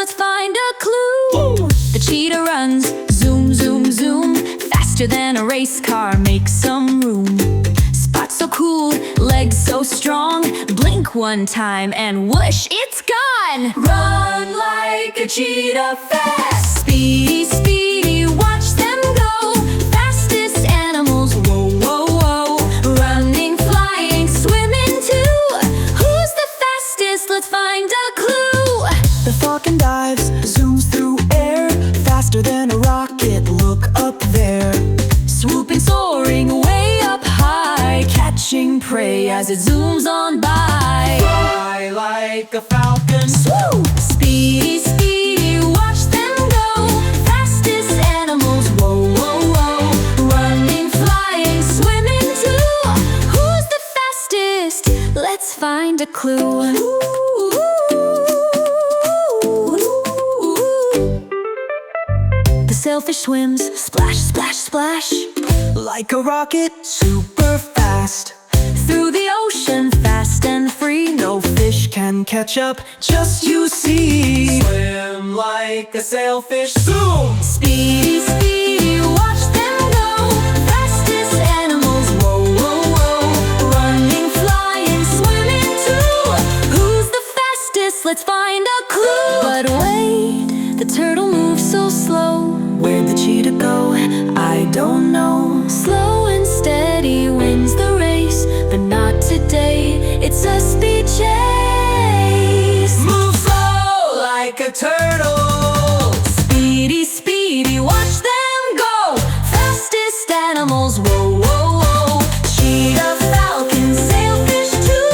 let's find a clue. The cheetah runs, zoom, zoom, zoom, faster than a race car, make some room. Spot so cool, legs so strong, blink one time and whoosh, it's gone. Run like a cheetah fast, speedy, speedy, watch them go. Fastest animals, whoa, whoa, whoa. Running, flying, swimming too. Who's the fastest? Let's find a clue. The falcon dives, zooms through air, faster than a rocket, look up there. Swooping, soaring, way up high, catching prey as it zooms on by. Fly like a falcon, Swoop! Speedy, speedy, watch them go. Fastest animals, whoa, whoa, whoa. Running, flying, swimming too. Who's the fastest? Let's find a clue. The sailfish swims, splash, splash, splash, like a rocket, super fast. through the ocean, fast and free. No fish can catch up, just you see. Swim like a sailfish, zoom! Speedy, speedy, watch them go. Fastest animals, whoa, whoa, whoa. Running, flying, swimming too. Who's the fastest? Let's find a clue. But wait, the turtle moves so slow. Where'd the cheetah go? I don't know. Slow and steady wins the race, but not today. It's a speed chase. Move slow like a turtle. Speedy, speedy, watch them go. Fastest animals, whoa, whoa, whoa. Cheetah, falcon, sailfish too.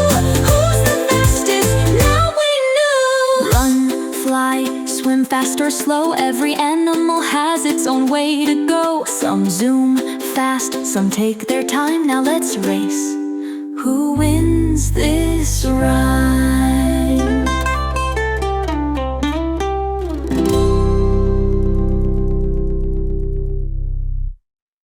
Who's the fastest? Now we knew. Run, fly, swim fast or slow. Every animal has its own way to go. Some zoom fast, some take their time. Now let's race. Who wins this run?